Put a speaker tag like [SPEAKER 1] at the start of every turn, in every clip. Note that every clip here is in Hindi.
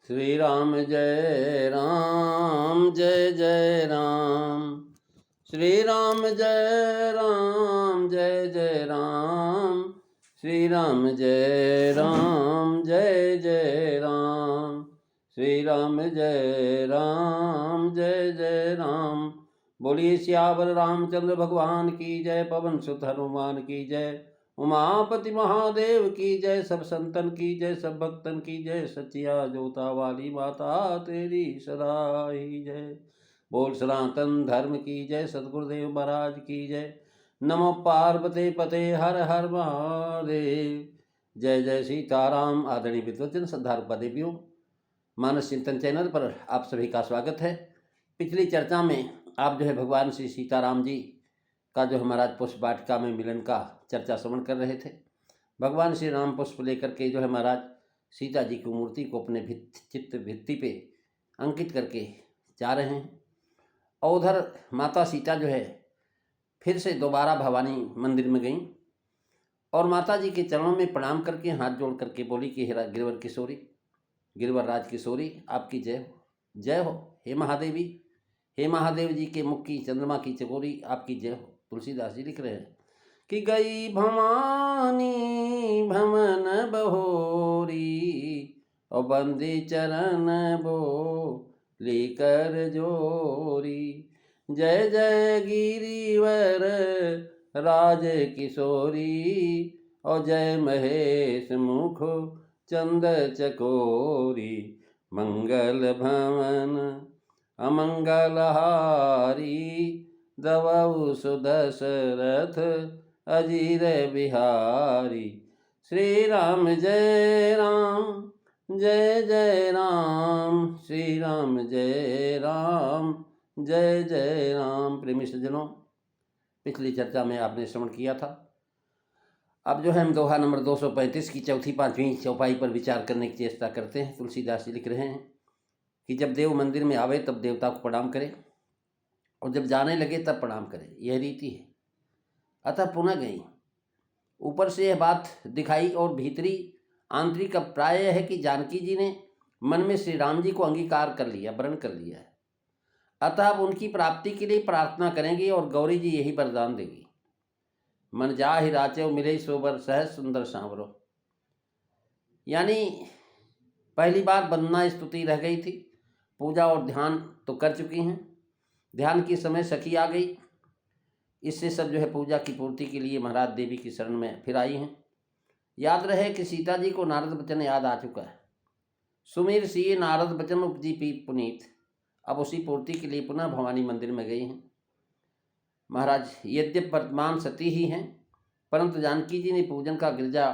[SPEAKER 1] श्री राम जय राम जय जय राम। श्री राम जय राम जय जय राम। श्री राम जय राम जय जय राम। श्री राम जय राम जय जय राम। बोलिए सियावर रामचंद्र भगवान की जय। पवन सुत हनुमान की जय। उमापति महादेव की जय। सब संतन की जय, सब भक्तन की जय। सचिया जोता वाली माता तेरी सदा ही जय। बोल सनातन धर्म की जय। सदगुरुदेव महाराज की जय। नमो पार्वती पते हर हर महादेव। जय जय सीताराम। आदरणीय विद्वजन श्रद्धालु पदेवियों, मानस चिंतन चैनल पर आप सभी का स्वागत है। पिछली चर्चा में आप जो है भगवान श्री सीताराम जी का जो है महाराज पुष्प वाटिका में मिलन का चर्चा श्रवण कर रहे थे। भगवान श्री राम पुष्प लेकर के जो है महाराज सीता जी की मूर्ति को अपने चित्त भित्ति पे अंकित करके जा रहे हैं। और उधर माता सीता जो है फिर से दोबारा भवानी मंदिर में गई और माता जी के चरणों में प्रणाम करके हाथ जोड़ करके बोली कि हे गिरवर किशोरी, गिरवर राज किशोरी, आपकी जय हो, जय हो। हे महादेवी, हे महादेव जी के मुख की चंद्रमा की चकोरी, आपकी जय हो। तुलसीदास जी लिख रहे हैं कि गई भवानी भमन बहोरी और बंदी चरण बोली कर जोरी। जय जय गिरिवर राज किशोरी और जय महेश मुख चंद चकोरी। मंगल भवन अमंगल हारी दवौ सुदशरथ अजीर बिहारी। श्री राम जय राम जय जय राम। श्री राम जय राम जय जय राम। प्रेमी सज्जनों, पिछली चर्चा में आपने श्रवण किया था। अब जो है हम दोहा नंबर 235 की चौथी पांचवी चौपाई पर विचार करने की चेष्टा करते हैं। तुलसीदास जी लिख रहे हैं कि जब देव मंदिर में आवे तब देवता को प्रणाम करे और जब जाने लगे तब प्रणाम करे, यह रीति है। अतः पुनः गई। ऊपर से यह बात दिखाई और भीतरी आंतरिक प्राय है कि जानकी जी ने मन में श्री राम जी को अंगीकार कर लिया, वरण कर लिया है। अतः अब उनकी प्राप्ति के लिए प्रार्थना करेंगी और गौरी जी यही वरदान देगी। मन जाहि राचेव मिले सोबर सहज सुंदर सांवरो। यानी पहली बार वंदना स्तुति रह गई थी, पूजा और ध्यान तो कर चुकी हैं। ध्यान की समय सखी आ गई, इससे सब जो है पूजा की पूर्ति के लिए महाराज देवी की शरण में फिर आई हैं। याद रहे कि सीता जी को नारद वचन याद आ चुका है। सुमीर सिए नारद वचन उपजी पी पुनीत। अब उसी पूर्ति के लिए पुनः भवानी मंदिर में गई हैं। महाराज यद्यप वर्तमान सती ही हैं, परंतु जानकी जी ने पूजन का गिरजा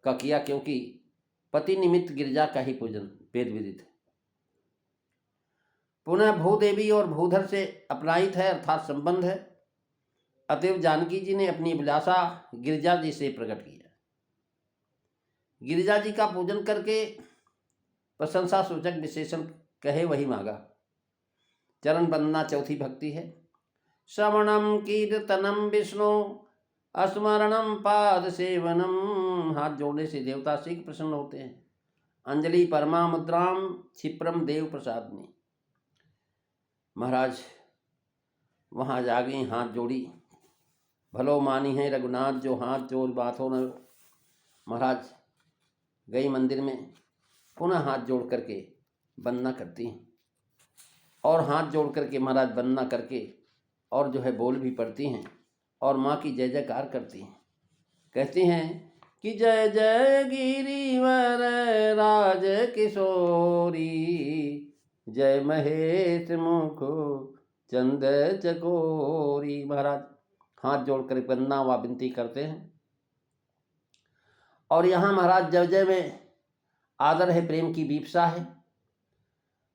[SPEAKER 1] का किया, क्योंकि पति निमित्त गिरजा का ही पूजन वेद विदित है। पुनः भूदेवी और भूधर से अपनायित है, अर्थात संबंध है। अतएव जानकी जी ने अपनी अभिलाषा गिरिजा जी से प्रकट किया। गिरिजा जी का पूजन करके प्रशंसा सूचक विशेषण कहे वही मांगा। चरण वंदना चौथी भक्ति है। श्रवणम कीर्तनम विष्णु स्मरणम पाद सेवनम। हाथ जोड़ने से देवता शीघ्र प्रसन्न होते हैं। अंजलि परमा मुद्राम क्षिप्रम देव प्रसादनी। महाराज वहाँ जा गई, हाथ जोड़ी। भलो मानी है रघुनाथ जो हाथ जोड़ बात हो न। महाराज गई मंदिर में, पुनः हाथ जोड़ करके वंदना करती हैं और हाथ जोड़ करके महाराज वंदना करके और जो है बोल भी पढ़ती हैं और माँ की जय जयकार करती हैं। कहती हैं कि जय जय गिरिवर राज किशोरी जय महेश मुख चंद चकोरी। महाराज हाथ जोड़कर वंदना व विनती करते हैं। और यहाँ महाराज जय जय में आदर है, प्रेम की विपसा है।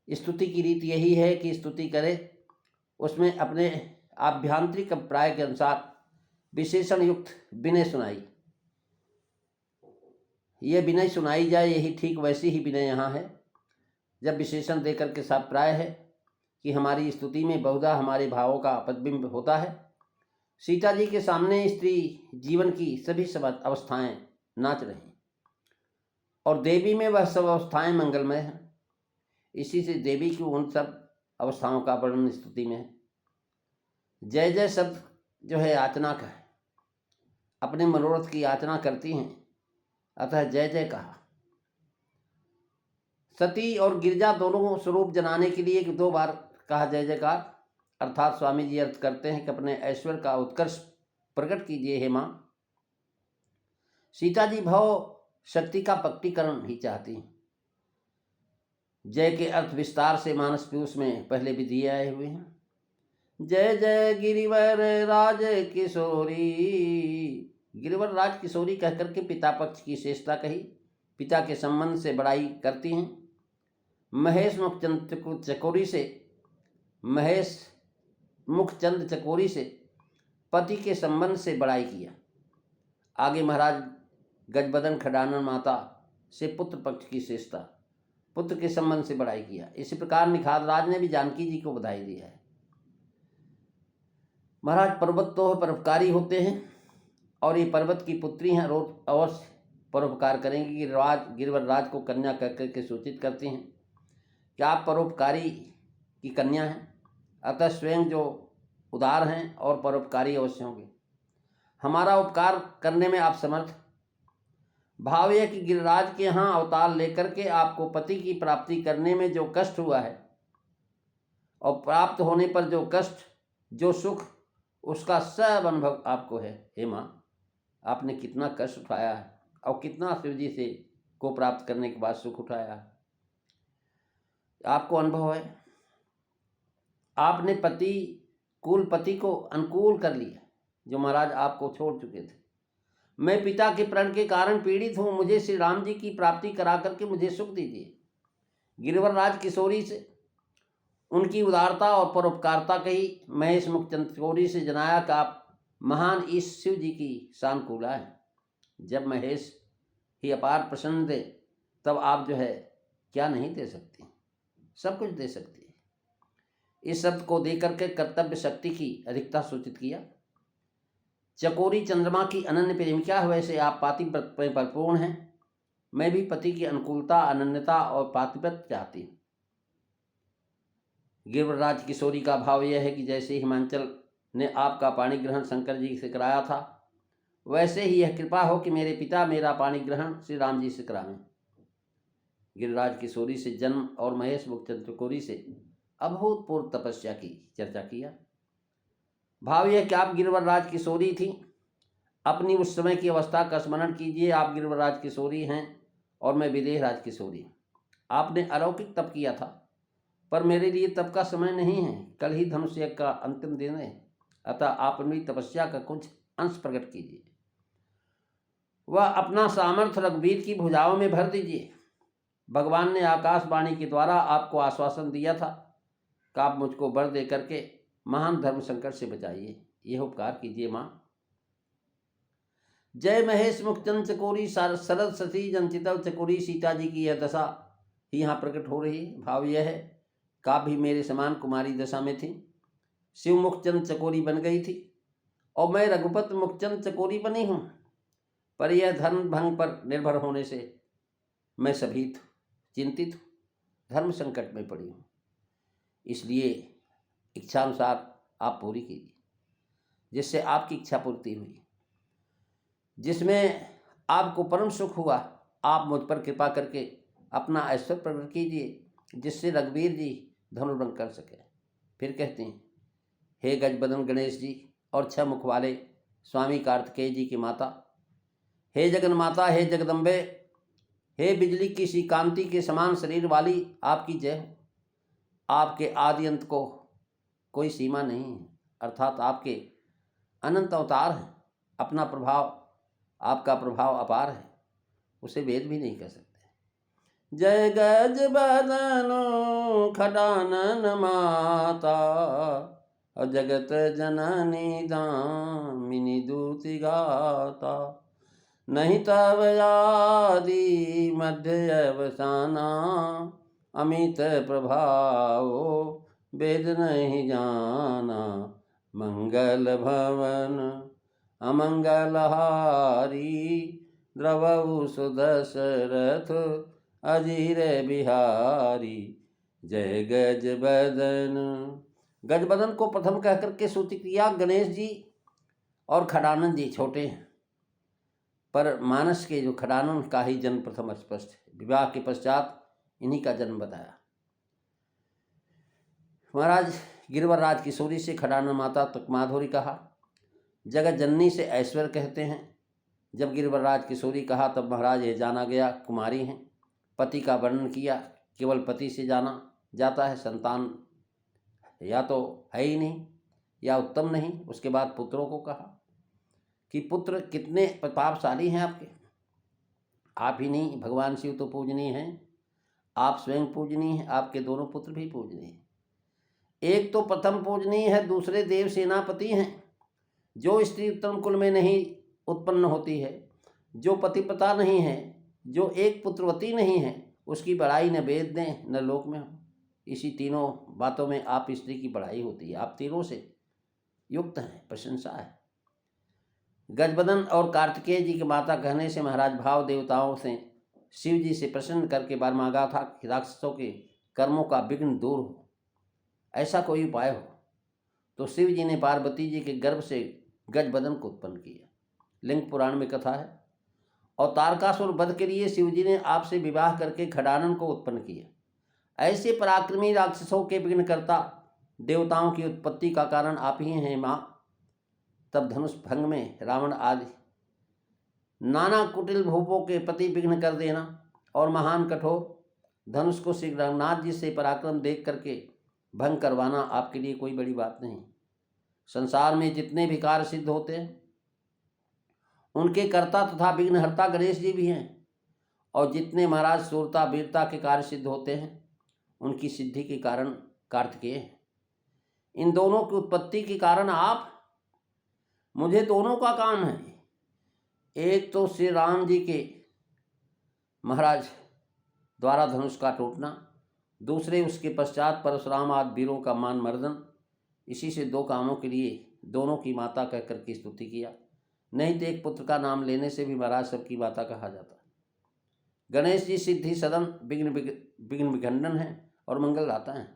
[SPEAKER 1] स्तुति की रीति यही है कि स्तुति करे, उसमें अपने आभ्यंतरिक प्राय के अनुसार विशेषण युक्त विनय सुनाई। ये विनय सुनाई जाए, यही ठीक वैसी ही विनय यहाँ है। जब विशेषण देकर के साथ प्राय है कि हमारी स्तुति में बहुधा हमारे भावों का प्रतिबिंब होता है। सीता जी के सामने स्त्री जीवन की सभी सब अवस्थाएं नाच रही और देवी में वह सब अवस्थाएं मंगलमय हैं। इसी से देवी की उन सब अवस्थाओं का वर्णन स्तुति में है। जय जय शब्द जो है याचना का है, अपने मनोरथ की याचना करती हैं, अतः जय जय कहा। सती और गिरजा दोनों स्वरूप जनाने के लिए 2 बार कहा जय जयकार, अर्थात स्वामी जी अर्थ करते हैं कि अपने ऐश्वर्य का उत्कर्ष प्रकट कीजिए हे माँ। सीता जी भव शक्ति का पक्कीकरण ही चाहती हैं। जय के अर्थ विस्तार से मानस पीयूष में पहले भी दिए आए हुए हैं। जय जय गिरिवर राज किशोरी, गिरिवर राज किशोरी कहकर के पिता पक्ष की श्रेष्ठता कही, पिता के संबंध से बड़ाई करती हैं। महेश मुखचंद चकोरी से, महेश मुखचंद चकोरी से पति के संबंध से बड़ाई किया। आगे महाराज गजबदन खडानन माता से पुत्र पक्ष की श्रेष्ठता, पुत्र के संबंध से बड़ाई किया। इसी प्रकार निखार राज ने भी जानकी जी को बधाई दिया है। महाराज पर्वत तो परोपकारी होते हैं और ये पर्वत की पुत्री हैं, रोज अवश्य परोपकार करेंगी। गिरिवर राज को कन्या कहकर के सूचित करती हैं कि आप परोपकारी की कन्या हैं, अतः स्वयं जो उदार हैं और परोपकारी अवश्य होंगे। हमारा उपकार करने में आप समर्थ। भाव यह कि गिरिराज के यहाँ अवतार लेकर के आपको पति की प्राप्ति करने में जो कष्ट हुआ है और प्राप्त होने पर जो कष्ट, जो सुख, उसका सब अनुभव आपको है हे माँ। आपने कितना कष्ट उठाया है और कितना शिव जी से को प्राप्त करने के बाद सुख उठाया है, आपको अनुभव है। आपने कुलपति को अनुकूल कर लिया जो महाराज आपको छोड़ चुके थे। मैं पिता के प्रण के कारण पीड़ित हूँ, मुझे श्री राम जी की प्राप्ति करा करके मुझे सुख दीजिए। गिरिवर राज किशोरी से उनकी उदारता और परोपकारता कही। महेश मुखचंद चकोरी से जनाया कि आप महान ईश शिव जी की शानकूला है। जब महेश ही अपार प्रसन्न दे तब आप जो है क्या नहीं दे सकती, सब कुछ दे सकती है। इस शब्द को देकर के कर्तव्य शक्ति की अधिकता सूचित किया। चकोरी चंद्रमा की अनन्य प्रेमिका है, वैसे आप पातिव्रत में परिपूर्ण हैं। मैं भी पति की अनुकूलता, अनन्यता और पातिव्रत चाहती हूँ। गिरिवरराज किशोरी का भाव यह है कि जैसे हिमांचल ने आपका पाणी ग्रहण शंकर जी से कराया था, वैसे ही यह कृपा हो कि मेरे पिता मेरा पाणी ग्रहण श्री राम जी से करावें। गिरिराज किशोरी से जन्म और महेश मुखचंद चकोरी से अभूतपूर्व तपस्या की चर्चा किया। भाव यह कि आप गिरिवरराज किशोरी थी। अपनी उस समय की अवस्था का स्मरण कीजिए। आप गिरिवरराज किशोरी हैं और मैं विदेह राज किशोरी। आपने अलौकिक तप किया था, पर मेरे लिए तप का समय नहीं है। कल ही धनुष यज्ञ का अंतिम दिन है, अतः आप अपनी तपस्या का कुछ अंश प्रकट कीजिए। वह अपना सामर्थ्य रघुवीर की भुजाओं में भर दीजिए। भगवान ने आकाशवाणी के द्वारा आपको आश्वासन दिया था कि आप मुझको वर दे करके महान धर्म संकट से बचाइए। यह उपकार कीजिए माँ। जय महेश मुखचंद चकोरी शरद सती जनचितव चकोरी। सीता जी की यह दशा ही यहाँ प्रकट हो रही है। भाव यह है कि आप भी मेरे समान कुमारी दशा में थी। शिव मुखचंद चकोरी बन गई थी और मैं रघुपत मुखचंद चकोरी बनी हूँ, पर यह धर्म भंग पर निर्भर होने से मैं सभी चिंतित हूँ, धर्म संकट में पड़ी हूँ। इसलिए इच्छानुसार आप पूरी कीजिए, जिससे आपकी इच्छा पूर्ति हुई, जिसमें आपको परम सुख हुआ। आप मुझ पर कृपा करके अपना ऐश्वर्य प्रकट कीजिए, जिससे रघुवीर जी धनुर्भंग कर सके। फिर कहते हैं, हे गजबदन गणेश जी और 6 मुख वाले स्वामी कार्तिकेय जी की माता, हे जगन माता, हे जगदम्बे, हे बिजली की सी कांति के समान शरीर वाली, आपकी जय हो। आपके आदि अंत को कोई सीमा नहीं है, अर्थात आपके अनंत अवतार हैं। अपना प्रभाव, आपका प्रभाव अपार है, उसे वेद भी नहीं कर सकते। जय गज बदनो खडानन माता और जगत जननी दामिनी दूति गाता। नहीं तब आदि मध्य अवसाना, अमित प्रभाव वेद नहीं जाना। मंगल भवन अमंगलहारी, द्रवहु सुदशरथ अजीर बिहारी। जय गज बदन। गजबदन को प्रथम कह करके सूचित किया। गणेश जी और खडानंद जी छोटे हैं, पर मानस के जो खडानंद का ही जन्म प्रथम स्पष्ट है। विवाह के पश्चात इन्हीं का जन्म बताया। महाराज गिरिवरराज किशोरी से खडानंद माता तक माधुरी कहा। जगत जननी से ऐश्वर्य कहते हैं। जब गिरिवरराज किशोरी कहा तब महाराज ये जाना गया कुमारी हैं। पति का वर्णन किया। केवल पति से जाना जाता है, संतान या तो है ही नहीं या उत्तम नहीं। उसके बाद पुत्रों को कहा कि पुत्र कितने प्रतापशाली हैं आपके। आप ही नहीं, भगवान शिव तो पूजनीय हैं, आप स्वयं पूजनीय हैं, आपके दोनों पुत्र भी पूजनीय हैं। एक तो प्रथम पूजनीय है, दूसरे देव सेनापति हैं। जो स्त्री उत्तम कुल में नहीं उत्पन्न होती है, जो पतिव्रता नहीं है, जो एक पुत्रवती नहीं है, उसकी बड़ाई न वेद दें न लोक में हो। इसी तीनों बातों में आप स्त्री की बड़ाई होती है। आप तीनों से युक्त हैं, प्रशंसा है। गजबदन और कार्तिकेय जी की माता कहने से महाराज भाव देवताओं से शिव जी से प्रसन्न करके बार मांगा था कि राक्षसों के कर्मों का विघ्न दूर हो, ऐसा कोई उपाय हो। तो शिव जी ने पार्वती जी के गर्भ से गजबदन को उत्पन्न किया। लिंग पुराण में कथा है। और तारकासुर वध के लिए शिव जी ने आपसे विवाह करके खडानन को उत्पन्न किया। ऐसे पराक्रमी राक्षसों के विघ्नकर्ता देवताओं की उत्पत्ति का कारण आप ही हैं माँ। तब धनुष भंग में रावण आदि नाना कुटिल भूपों के प्रति विघ्न कर देना और महान कठोर धनुष को श्री रघुनाथ जी से पराक्रम देख करके भंग करवाना आपके लिए कोई बड़ी बात नहीं। संसार में जितने भी कार्य सिद्ध होते हैं उनके कर्ता तथा विघ्नहर्ता गणेश जी भी हैं, और जितने महाराज शूरता वीरता के कार्य सिद्ध होते हैं उनकी सिद्धि के कारण कार्तिकेय हैं। इन दोनों की उत्पत्ति के कारण आप। मुझे दोनों का काम है। एक तो श्री राम जी के महाराज द्वारा धनुष का टूटना, दूसरे उसके पश्चात परशुराम आदि वीरों का मान मर्दन। इसी से दो कामों के लिए दोनों की माता कहकर की स्तुति किया। नहीं तो एक पुत्र का नाम लेने से भी महाराज सबकी माता कहा जाता है। गणेश जी सिद्धि सदन विघ्न विखंडन है और मंगल दाता है।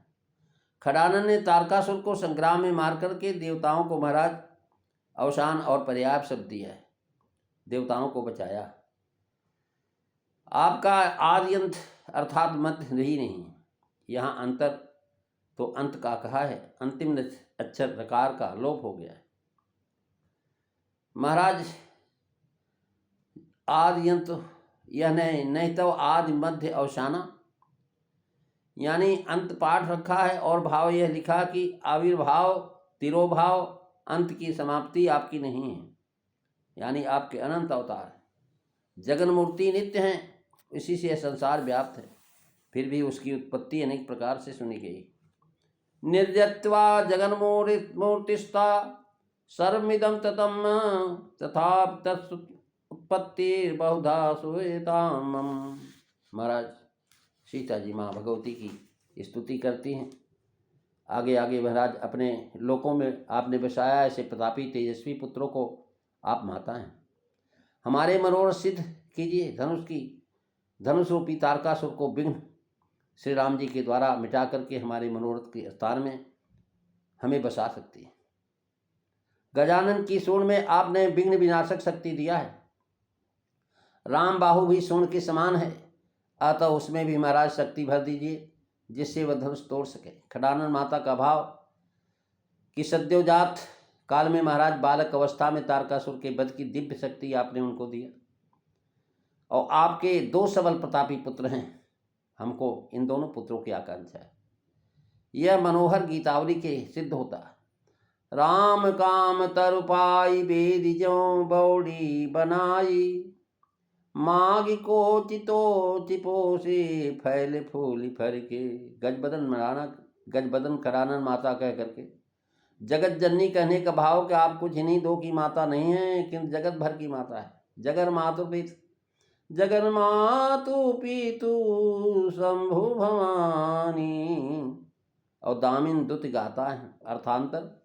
[SPEAKER 1] खडानन ने तारकासुर को संग्राम में मार करके देवताओं को महाराज अवसान और पर्याप्त शब्द दिया है, देवताओं को बचाया। आपका आदि अंत अर्थात मध्य ही नहीं। यहाँ अंतर तो अंत का कहा है, अंतिम अक्षर रकार का लोप हो गया है। महाराज आदि अंत यह नहीं तो आदि मध्य अवसाना, यानी अंत पाठ रखा है और भाव यह लिखा कि आविर्भाव तिरोभाव अंत की समाप्ति आपकी नहीं है, यानी आपके अनंत अवतार है। जगन मूर्ति नित्य हैं, इसी से संसार व्याप्त है, फिर भी उसकी उत्पत्ति अनेक प्रकार से सुनी गई। निर्जत्वा जगन मूर्तिस्ता सर्वमिदं ततम तथा तत्पत्ति बहुधा सुवेताम। महाराज सीता जी माँ भगवती की स्तुति करती हैं। आगे आगे महाराज अपने लोकों में आपने बसाया ऐसे प्रतापी तेजस्वी पुत्रों को आप माता हैं। हमारे मनोरथ सिद्ध कीजिए। धनुष रूपी तारकासुर को विघ्न श्री राम जी के द्वारा मिटा करके हमारे मनोरथ के स्थान में हमें बसा सकती है। गजानन की सूंड में आपने विघ्न विनाशक शक्ति दिया है। राम बाहु भी सूंड के समान है, अतः उसमें भी महाराज शक्ति भर दीजिए जिससे वह धनुष तोड़ सके। खडानन माता का भाव कि सद्योजात काल में महाराज बालक अवस्था में तारकासुर के वध की दिव्य शक्ति आपने उनको दिया, और आपके दो सबल प्रतापी पुत्र हैं। हमको इन दोनों पुत्रों की आकांक्षा है। यह मनोहर गीतावली के सिद्ध होता है। राम काम तरुपाई बेदिजो बौड़ी बनाई, मागी को चितो चिपो से फैले फूल फर के। गजबदन खडानन माता कह करके जगत जननी कहने का भाव कि आप कुछ इन्हीं दो की माता नहीं है, किंतु जगत भर की माता है। जगन मातु पीतु शंभु भवानी, और दामिन दुत गाता है। अर्थांतर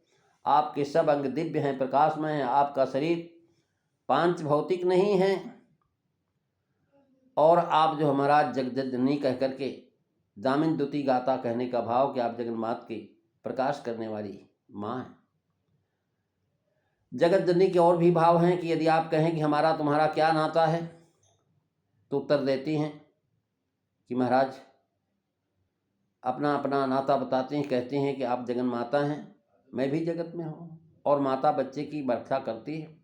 [SPEAKER 1] आपके सब अंग दिव्य हैं, प्रकाशमय हैं। आपका शरीर पांच भौतिक नहीं है, और आप जो महाराज जगत जननी कह करके दामिनी दुति गाता कहने का भाव कि आप जगन्माता की प्रकाश करने वाली माँ हैं। जगत जननी के और भी भाव हैं कि यदि आप कहें कि हमारा तुम्हारा क्या नाता है, तो उत्तर देती हैं कि महाराज अपना अपना नाता बताते हैं, कहते हैं कि आप जगन माता हैं, मैं भी जगत में हूँ, और माता बच्चे की रक्षा करती है।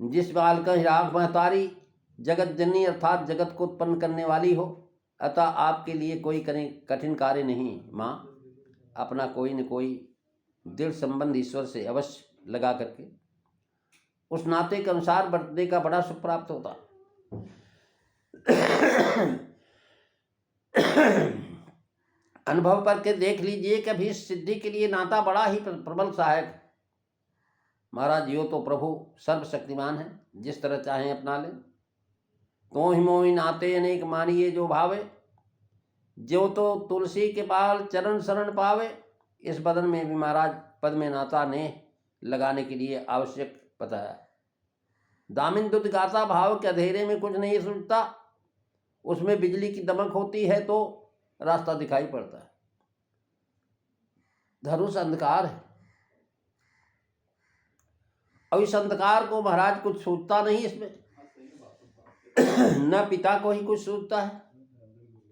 [SPEAKER 1] जिस बाल का हिराग महतारी जगत जननी अर्थात जगत को उत्पन्न करने वाली हो, अतः आपके लिए कोई कठिन कार्य नहीं। माँ अपना कोई न कोई दृढ़ संबंध ईश्वर से अवश्य लगा करके उस नाते के अनुसार बरतने का बड़ा सुख प्राप्त होता। अनुभव करके देख लीजिए कि अभी सिद्धि के लिए नाता बड़ा ही प्रबल सहायक है। महाराज यो तो प्रभु सर्वशक्तिमान है, जिस तरह चाहें अपना ले। तो ही मोहि नाते अनेक मानिए जो भावे, जो तो तुलसी के पाल चरण शरण पावे। इस बदन में भी महाराज पद में नाता ने लगाने के लिए आवश्यक बताया। दामिनी दुति गाता भाव के अंधेरे में कुछ नहीं सुझता, उसमें बिजली की दमक होती है तो रास्ता दिखाई पड़ता है। धनुष अंधकार है, और इस अंधकार को महाराज कुछ सूझता नहीं इसमें। न पिता को ही कुछ सूझता है,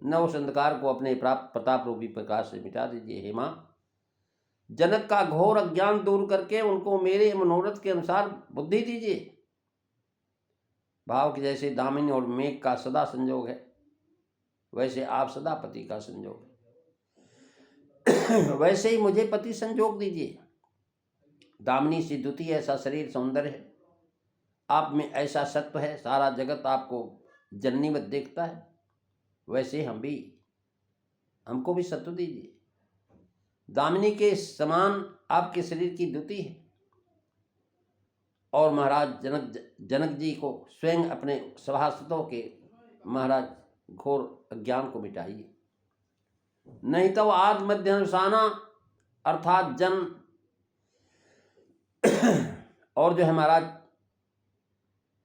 [SPEAKER 1] न उस अंधकार को अपने प्राप्त प्रताप रूपी प्रकाश से मिटा दीजिए। हे मां, जनक का घोर अज्ञान दूर करके उनको मेरे मनोरथ के अनुसार बुद्धि दीजिए। भाव के जैसे दामिनी और मेघ का सदा संयोग है, वैसे आप सदा पति का संयोग है। वैसे ही मुझे पति संयोग दीजिए। दामिनी सी द्युति ऐसा शरीर सौंदर्य है, आप में ऐसा सत्व है, सारा जगत आपको जननीवत देखता है। वैसे हमको भी सत्व दीजिए। दामिनी के समान आपके शरीर की द्युति है, और महाराज जनक जी को स्वयं अपने सभासदों के महाराज घोर अज्ञान को मिटाइए। नहीं तो आदि मध्य अनुसाना अर्थात जन्म और जो है महाराज,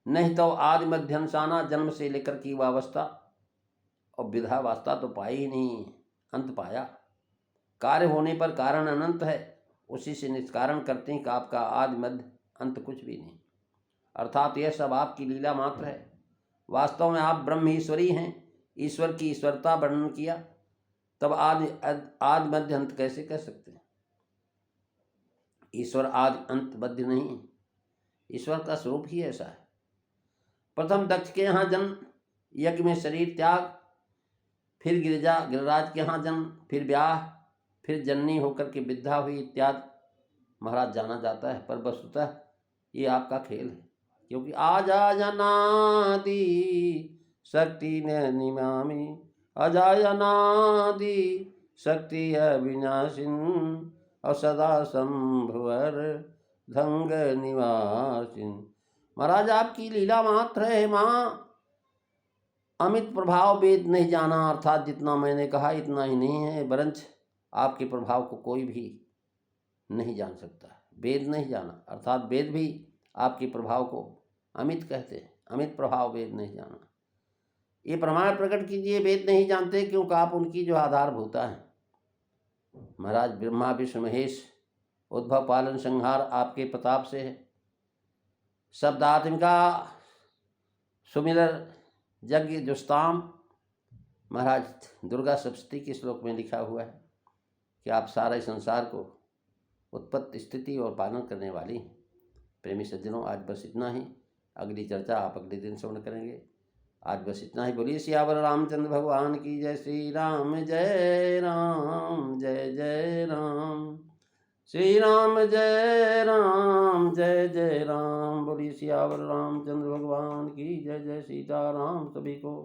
[SPEAKER 1] नहीं तो आदि मध्य अनुसाना जन्म से लेकर की वह अवस्था और विधावस्था तो पाई ही नहीं, अंत पाया। कार्य होने पर कारण अनंत है, उसी से निष्कारण करते हैं कि आपका आदि मध्य अंत कुछ भी नहीं, अर्थात यह सब आपकी लीला मात्र है। वास्तव में आप ब्रह्म ईश्वरी हैं। ईश्वर की ईश्वरता वर्णन किया, तब आदि मध्य अंत कैसे कह सकते हैं? ईश्वर आदि अंत मध्य नहीं है, ईश्वर का स्वरूप ही ऐसा है। प्रथम दक्ष के यहाँ जन्म, यज्ञ में शरीर त्याग, फिर गिरिराज के यहाँ जन्म, फिर ब्याह, फिर जननी होकर के विद्या हुई इत्यादि महाराज जाना जाता है। पर वस्तुतः ये आपका खेल है, क्योंकि अजायनादि शक्ति निमामि, अजायनादि शक्ति अविनाशिन, और सदा संभवर धंग निवासिन। महाराज आपकी लीला मात्र है माँ। अमित प्रभाव वेद नहीं जाना, अर्थात जितना मैंने कहा इतना ही नहीं है, वरंच आपके प्रभाव को कोई भी नहीं जान सकता। वेद नहीं जाना अर्थात वेद भी आपके प्रभाव को अमित कहते हैं। अमित प्रभाव वेद नहीं जाना, ये प्रमाण प्रकट कीजिए। वेद नहीं जानते क्योंकि आप उनकी जो आधारभूता है। महाराज ब्रह्मा विष्णु महेश उद्भव पालन संहार आपके प्रताप से है। शब्दात्मिका सुमिरर यज्ञ जुस्ताम, महाराज दुर्गा सप्तशती के श्लोक में लिखा हुआ है कि आप सारे संसार को उत्पत्ति स्थिति और पालन करने वाली हैं। प्रेमी सज्जनों, आज बस इतना ही। अगली चर्चा आप अगले दिन श्रवण करेंगे। आज बस इतना ही। बोलिए सियावर रामचंद्र भगवान की जय। श्री राम जय राम, जय जय राम। श्री राम जय राम, जय जय राम। बोलिए सियावर रामचंद्र भगवान की जय। जय सीताराम सभी को।